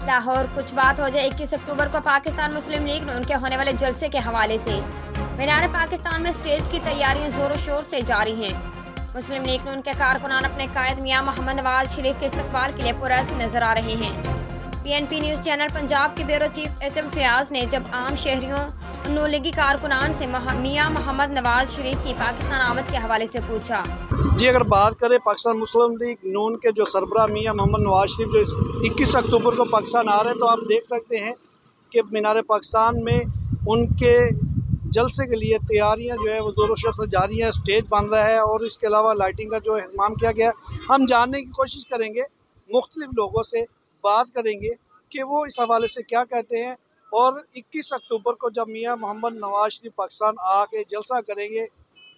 लाहौर कुछ बात हो जाए 21 अक्टूबर को पाकिस्तान मुस्लिम लीग ने उनके होने वाले जलसे के हवाले से मीनार पाकिस्तान में स्टेज की तैयारियां जोरों शोर से जारी हैं। मुस्लिम लीग ने उनके कारकुनान अपने कायद मियां मोहम्मद नवाज शरीफ के इस्तकबाल के लिए पुरअज़्म नजर आ रहे हैं। PNP न्यूज़ चैनल पंजाब के ब्यूरो चीफ HM फयाज ने जब आम शहरियों नून लीगी कारकुनान से मियां मोहम्मद नवाज शरीफ की पाकिस्तान आमद के हवाले से पूछा। जी, अगर बात करें पाकिस्तान मुस्लिम लीग नून के जो सरबराह मियां मोहम्मद नवाज शरीफ जो 21 अक्टूबर को पाकिस्तान आ रहे हैं, तो आप देख सकते हैं कि मीनार पाकिस्तान में उनके जलसे के लिए तैयारियां जो है वो ज़ोरों शोर से जारी हैं। स्टेज बन रहा है और इसके अलावा लाइटिंग का जो इंतजाम किया गया है। हम जानने की कोशिश करेंगे, मुख्तलिफ लोगों से बात करेंगे कि वो इस हवाले से क्या कहते हैं, और 21 अक्टूबर को जब मियां मोहम्मद नवाज शरीफ पाकिस्तान आके जलसा करेंगे,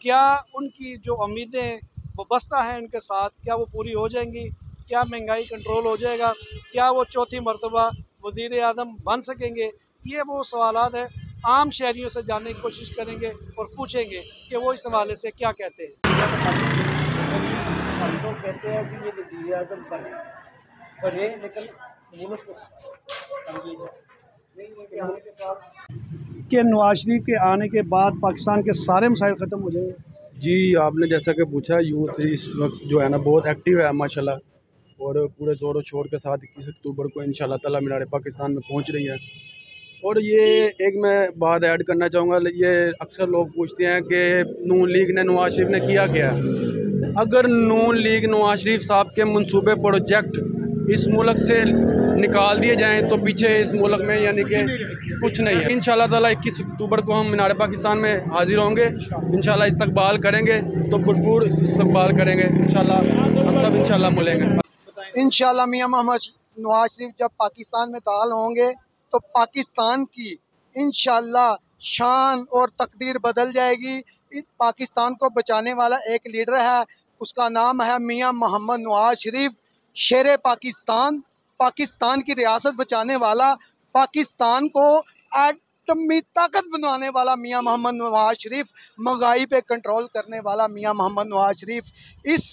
क्या उनकी जो उम्मीदें वो बस्ता हैं उनके साथ, क्या वो पूरी हो जाएंगी? क्या महंगाई कंट्रोल हो जाएगा? क्या वो चौथी मरतबा वज़ीर आज़म बन सकेंगे? ये वो सवालात हैं, आम शहरियों से जानने की कोशिश करेंगे और पूछेंगे कि वो इस हवाले से क्या कहते हैं। हम तो कहते हैं कि ये वज़ीर आज़म बने, लेकिन कि नवाज शरीफ के आने के बाद पाकिस्तान के सारे मसाइल ख़त्म हो जाएंगे? जी, आपने जैसा कि पूछा, यूथ इस वक्त जो है ना बहुत एक्टिव है माशाल्लाह, और पूरे ज़ोर शोर के साथ 21 अक्टूबर को इंशाल्लाह ताला मीनार पाकिस्तान में पहुंच रही है। और ये एक मैं बात ऐड करना चाहूँगा, ये अक्सर लोग पूछते हैं कि नून लीग ने नवाज शरीफ ने किया क्या। अगर नून लीग नवाज शरीफ साहब के मंसूबे प्रोजेक्ट इस मुल्क से निकाल दिए जाएं तो पीछे इस मुल्क में यानी कि कुछ नहीं है। इंशाल्लाह ताला 21 अक्टूबर को हम मीनार पाकिस्तान में हाजिर होंगे, इंशाल्लाह इस्तकबाल करेंगे, तो भरपूर इस्तकबाल करेंगे इंशाल्लाह, हम सब इंशाल्लाह मिलेंगे। इंशाल्लाह मियां मोहम्मद नवाज शरीफ जब पाकिस्तान में ताल होंगे तो पाकिस्तान की इंशाल्लाह शान और तकदीर बदल जाएगी। इस पाकिस्तान को बचाने वाला एक लीडर है, उसका नाम है मियां मोहम्मद नवाज शरीफ, शेर पाकिस्तान, पाकिस्तान की रियासत बचाने वाला, पाकिस्तान को एटमी ताकत बनवाने वाला मियां मोहम्मद नवाज शरीफ, महंगाई पे कंट्रोल करने वाला मियां मोहम्मद नवाज शरीफ इस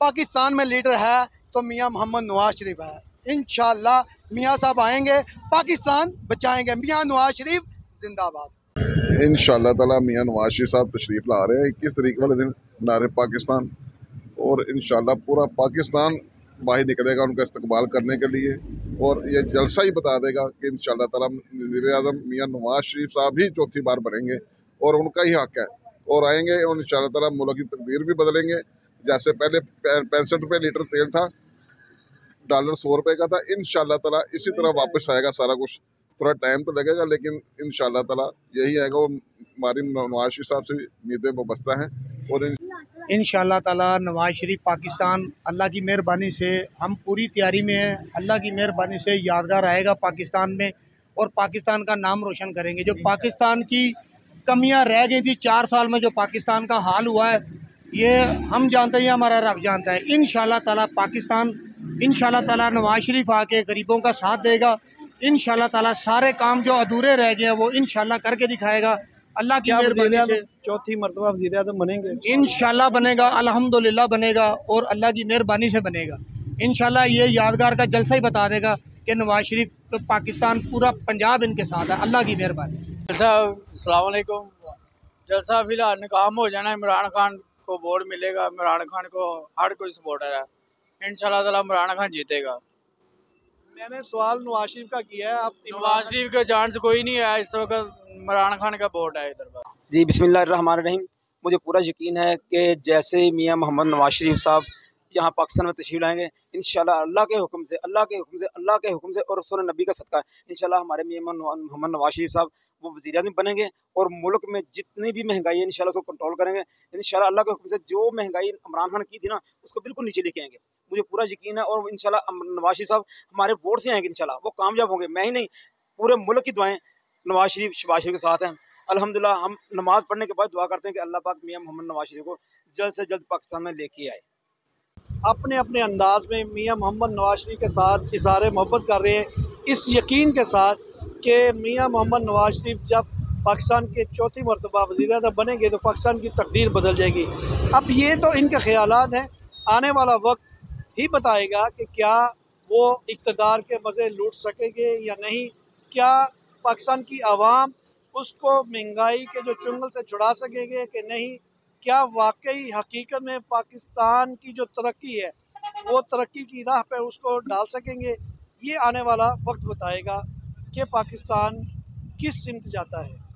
पाकिस्तान में लीडर है, तो मियां मोहम्मद नवाज शरीफ है। इंशाल्लाह मियां साहब आएंगे, पाकिस्तान बचाएंगे। मियां नवाज शरीफ जिंदाबाद। इंशाल्लाह ताला मियां नवाज शरीफ साहब तशरीफ़ ला रहे हैं 21 तारीख वाले दिन मीनार पाकिस्तान, और इंशाल्लाह पूरा पाकिस्तान बाहर निकलेगा उनका इस्तकबाल करने के लिए, और ये जलसा ही बता देगा कि इंशाल्लाह ताला वज़ीर आज़म मियां नवाज शरीफ साहब ही चौथी बार बनेंगे, और उनका ही हक़ है, और आएंगे और इंशाल्लाह ताला मुल्क की तकदीर भी बदलेंगे। जैसे पहले 65 रुपये लीटर तेल था, डॉलर 100 रुपये का था, इंशाल्लाह ताला इसी तरह वापस आएगा सारा कुछ। थोड़ा टाइम तो लगेगा, लेकिन इंशाल्लाह ताला यही आएगा। वो हमारी नवाज शरीफ साहब से उम्मीदें वाबस्ता हैं, और इंशाल्लाह ताला नवाज शरीफ पाकिस्तान अल्लाह की मेहरबानी से हम पूरी तैयारी में हैं। अल्लाह की मेहरबानी से यादगार आएगा पाकिस्तान में, और पाकिस्तान का नाम रोशन करेंगे। जो पाकिस्तान की कमियां रह गई थी 4 साल में, जो पाकिस्तान का हाल हुआ है, ये हम जानते हैं, हमारा रब जानता है। इंशाल्लाह ताला पाकिस्तान, इंशाल्लाह ताला नवाज शरीफ आके गरीबों का साथ देगा। इंशाल्लाह ताला सारे काम जो अधूरे रह गए हैं वो इंशाल्लाह करके दिखाएगा। अल्लाह की मेहरबानी से चौथी मरतबा वज़ीर आज़म बनेंगे? इंशाल्लाह बनेगा, अल्हम्दुलिल्लाह बनेगा, और अल्लाह की मेहरबानी से बनेगा। इंशाल्लाह ये यादगार का जलसा ही बता देगा कि नवाज शरीफ तो पाकिस्तान, पूरा पंजाब इनके साथ है, अल्लाह की मेहरबानी से। अस्सलाम वालेकुम। जलसा फिलहाल नाकाम हो जाना है, इमरान खान को वोट मिलेगा, इमरान खान को हर कोई सपोर्टर है, इंशाल्लाह ताला इमरान खान जीतेगा। मैंने सवाल नवाज शरीफ का किया है, आप नवाज शरीफ के जान से कोई नहीं है इस वक्त, इमरान खान का वोट है इधर पर। जी, बिस्मिल्लाहिर्रहमानिर्रहीम। मुझे पूरा यकीन है कि जैसे मियां मोहम्मद नवाज शरीफ साहब यहाँ पाकिस्तान में तशरीफ लाएंगे, इंशाल्लाह अल्लाह के हुक्म से, अल्लाह के हुक्म से और रसूल नबी का सदका, इंशाल्लाह हमारे मियां मोहम्मद नवाज शरीफ साहब वो वज़ीर आज़म बनेंगे, और मुल्क में जितनी भी महंगाई है इंशाल्लाह उसको कंट्रोल करेंगे। इंशाल्लाह अल्लाह के हुक्म से जो महंगाई इमरान खान की थी ना, उसको बिल्कुल नीचे लेके आएंगे, मुझे पूरा यकीन है। और इंशाल्लाह नवाज शरीफ साहब हमारे वोट से आएंगे, इंशाल्लाह वो कामयाब होंगे। मैं ही नहीं, पूरे मुल्क की दुआएं नवाज शरीफ शहबाज शरीफ के साथ हैं। अल्हम्दुलिल्लाह हम नमाज़ पढ़ने के बाद दुआ करते हैं कि अल्लाह पाक मियां मोहम्मद नवाज शरीफ को जल्द से जल्द पाकिस्तान में लेके आए। अपने अपने अंदाज में मियां मोहम्मद नवाज शरीफ के साथ इज़हार मोहब्बत कर रहे हैं, इस यकीन के साथ कि मियां मोहम्मद नवाज शरीफ जब पाकिस्तान के चौथी मरतबा वज़ीर आज़म बनेंगे तो पाकिस्तान की तकदीर बदल जाएगी। अब ये तो इनके ख्यालात हैं, आने वाला वक्त ही बताएगा कि क्या वो इक़्तिदार के मज़े लूट सकेंगे या नहीं? क्या पाकिस्तान की आवाम उसको महंगाई के जो चुंगल से छुड़ा सकेंगे कि नहीं? क्या वाकई हकीकत में पाकिस्तान की जो तरक्की है वो तरक्की की राह पे उसको डाल सकेंगे? ये आने वाला वक्त बताएगा कि पाकिस्तान किस सिमत जाता है।